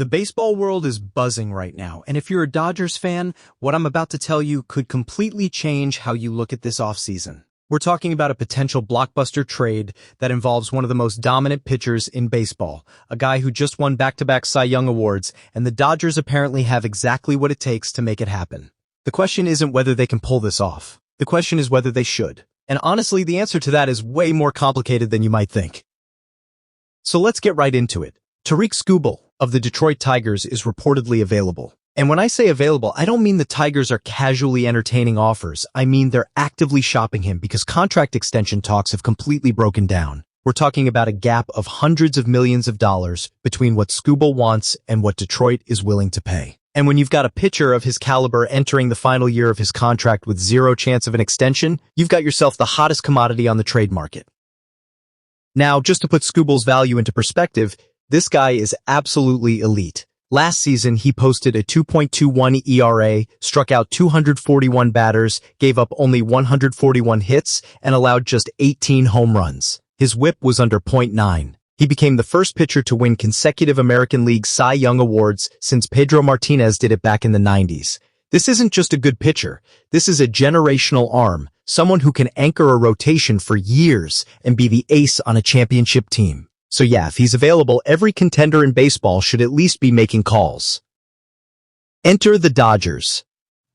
The baseball world is buzzing right now, and if you're a Dodgers fan, what I'm about to tell you could completely change how you look at this offseason. We're talking about a potential blockbuster trade that involves one of the most dominant pitchers in baseball, a guy who just won back-to-back Cy Young awards, and the Dodgers apparently have exactly what it takes to make it happen. The question isn't whether they can pull this off. The question is whether they should. And honestly, the answer to that is way more complicated than you might think. So let's get right into it. Tarik Skubal of the Detroit Tigers is reportedly available. And when I say available, I don't mean the Tigers are casually entertaining offers. I mean they're actively shopping him because contract extension talks have completely broken down. We're talking about a gap of hundreds of millions of dollars between what Skubal wants and what Detroit is willing to pay. And when you've got a pitcher of his caliber entering the final year of his contract with zero chance of an extension, you've got yourself the hottest commodity on the trade market. Now, just to put Skubal's value into perspective, this guy is absolutely elite. Last season, he posted a 2.21 ERA, struck out 241 batters, gave up only 141 hits, and allowed just 18 home runs. His whip was under .9. He became the first pitcher to win consecutive American League Cy Young awards since Pedro Martinez did it back in the 90s. This isn't just a good pitcher. This is a generational arm, someone who can anchor a rotation for years and be the ace on a championship team. So yeah, if he's available, every contender in baseball should at least be making calls. Enter the Dodgers.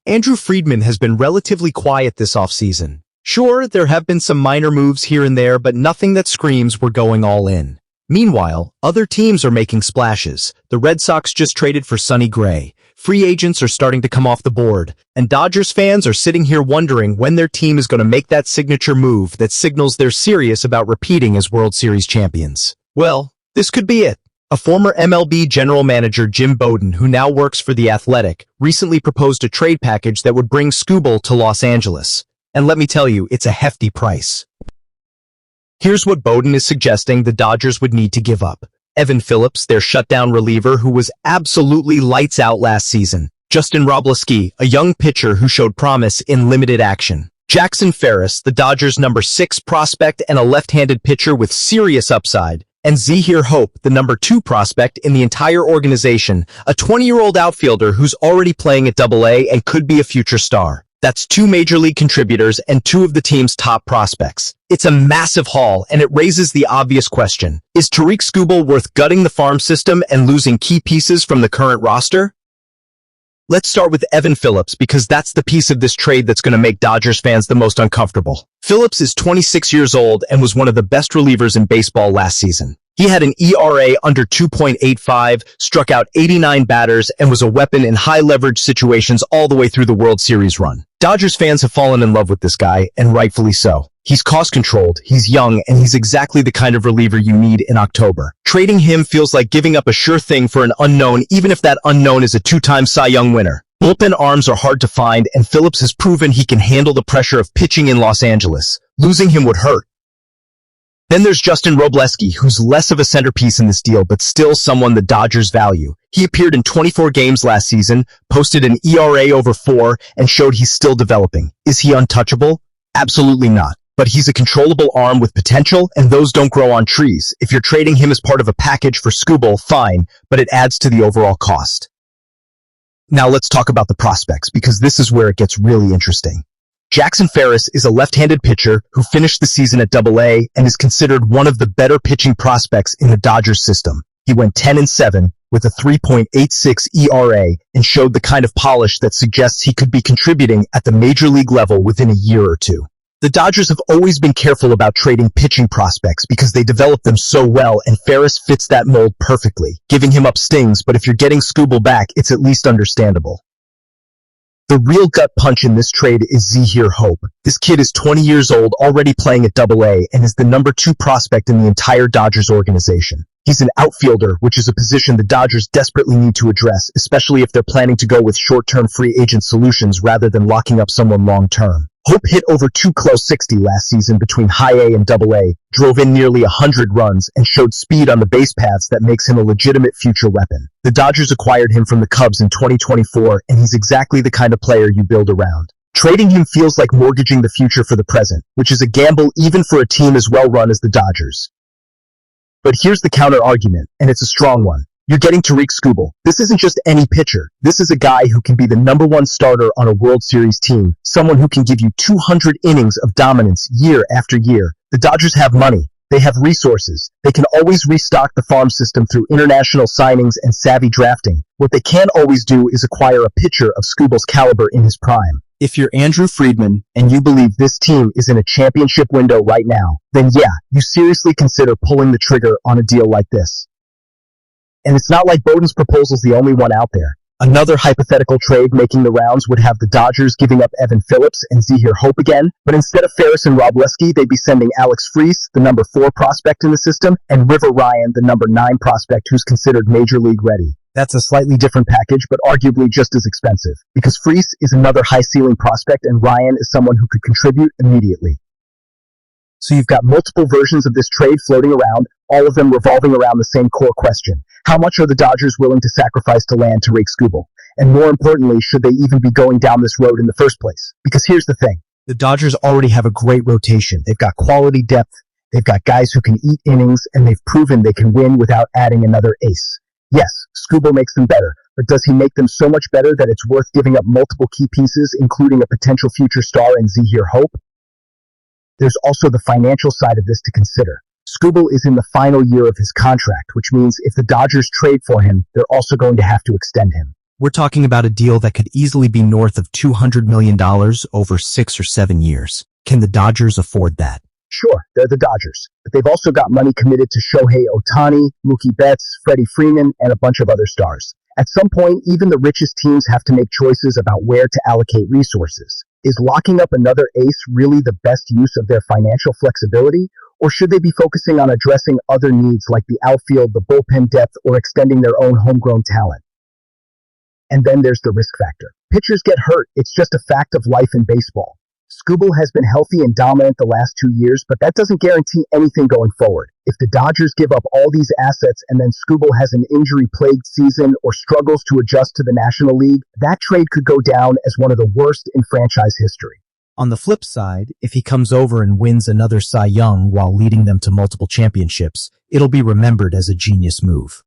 Andrew Friedman has been relatively quiet this offseason. Sure, there have been some minor moves here and there, but nothing that screams we're going all in. Meanwhile, other teams are making splashes. The Red Sox just traded for Sonny Gray. Free agents are starting to come off the board, and Dodgers fans are sitting here wondering when their team is going to make that signature move that signals they're serious about repeating as World Series champions. Well, this could be it. A former MLB general manager, Jim Bowden, who now works for The Athletic, recently proposed a trade package that would bring Skubal to Los Angeles. And let me tell you, it's a hefty price. Here's what Bowden is suggesting the Dodgers would need to give up. Evan Phillips, their shutdown reliever who was absolutely lights out last season. Justin Robleski, a young pitcher who showed promise in limited action. Jackson Ferris, the Dodgers' number 6 prospect and a left-handed pitcher with serious upside. And Zyhir Hope, the number 2 prospect in the entire organization, a 20-year-old outfielder who's already playing at AA and could be a future star. That's 2 major league contributors and 2 of the team's top prospects. It's a massive haul, and it raises the obvious question. Is Tarik Skubal worth gutting the farm system and losing key pieces from the current roster? Let's start with Evan Phillips because that's the piece of this trade that's going to make Dodgers fans the most uncomfortable. Phillips is 26 years old and was one of the best relievers in baseball last season. He had an ERA under 2.85, struck out 89 batters, and was a weapon in high-leverage situations all the way through the World Series run. Dodgers fans have fallen in love with this guy, and rightfully so. He's cost-controlled, he's young, and he's exactly the kind of reliever you need in October. Trading him feels like giving up a sure thing for an unknown, even if that unknown is a 2-time Cy Young winner. Bullpen arms are hard to find, and Phillips has proven he can handle the pressure of pitching in Los Angeles. Losing him would hurt. Then there's Justin Robleski, who's less of a centerpiece in this deal, but still someone the Dodgers value. He appeared in 24 games last season, posted an ERA over 4, and showed he's still developing. Is he untouchable? Absolutely not. But he's a controllable arm with potential, and those don't grow on trees. If you're trading him as part of a package for Skubal, fine, but it adds to the overall cost. Now let's talk about the prospects, because this is where it gets really interesting. Jackson Ferris is a left-handed pitcher who finished the season at AA and is considered one of the better pitching prospects in the Dodgers system. He went 10-7 with a 3.86 ERA and showed the kind of polish that suggests he could be contributing at the major league level within a year or two. The Dodgers have always been careful about trading pitching prospects because they develop them so well, and Ferris fits that mold perfectly. Giving him up stings, but if you're getting Skubal back, it's at least understandable. The real gut punch in this trade is Zyhir Hope. This kid is 20 years old, already playing at AA, and is the number 2 prospect in the entire Dodgers organization. He's an outfielder, which is a position the Dodgers desperately need to address, especially if they're planning to go with short-term free agent solutions rather than locking up someone long-term. Hope hit over 260 last season between high A and AA, drove in nearly 100 runs, and showed speed on the base paths that makes him a legitimate future weapon. The Dodgers acquired him from the Cubs in 2024, and he's exactly the kind of player you build around. Trading him feels like mortgaging the future for the present, which is a gamble even for a team as well run as the Dodgers. But here's the counter-argument, and it's a strong one. You're getting Tariq Skubal. This isn't just any pitcher. This is a guy who can be the number one starter on a World Series team, someone who can give you 200 innings of dominance year after year. The Dodgers have money. They have resources. They can always restock the farm system through international signings and savvy drafting. What they can't always do is acquire a pitcher of Skubal's caliber in his prime. If you're Andrew Friedman and you believe this team is in a championship window right now, then yeah, you seriously consider pulling the trigger on a deal like this. And it's not like Bowden's proposal's the only one out there. Another hypothetical trade making the rounds would have the Dodgers giving up Evan Phillips and Zahir Hope again, but instead of Ferris and Rob Lesky, they'd be sending Alex Freese, the number 4 prospect in the system, and River Ryan, the number 9 prospect who's considered major league ready. That's a slightly different package, but arguably just as expensive, because Freese is another high-ceiling prospect and Ryan is someone who could contribute immediately. So you've got multiple versions of this trade floating around, all of them revolving around the same core question. How much are the Dodgers willing to sacrifice to land Tariq Skubal? And more importantly, should they even be going down this road in the first place? Because here's the thing. The Dodgers already have a great rotation. They've got quality depth, they've got guys who can eat innings, and they've proven they can win without adding another ace. Yes, Skubal makes them better, but does he make them so much better that it's worth giving up multiple key pieces, including a potential future star in Zahir Hope? There's also the financial side of this to consider. Skubal is in the final year of his contract, which means if the Dodgers trade for him, they're also going to have to extend him. We're talking about a deal that could easily be north of $200 million over 6 or 7 years. Can the Dodgers afford that? Sure, they're the Dodgers, but they've also got money committed to Shohei Ohtani, Mookie Betts, Freddie Freeman, and a bunch of other stars. At some point, even the richest teams have to make choices about where to allocate resources. Is locking up another ace really the best use of their financial flexibility? Or should they be focusing on addressing other needs like the outfield, the bullpen depth, or extending their own homegrown talent? And then there's the risk factor. Pitchers get hurt. It's just a fact of life in baseball. Skubal has been healthy and dominant the last 2 years, but that doesn't guarantee anything going forward. If the Dodgers give up all these assets and then Skubal has an injury-plagued season or struggles to adjust to the National League, that trade could go down as one of the worst in franchise history. On the flip side, if he comes over and wins another Cy Young while leading them to multiple championships, it'll be remembered as a genius move.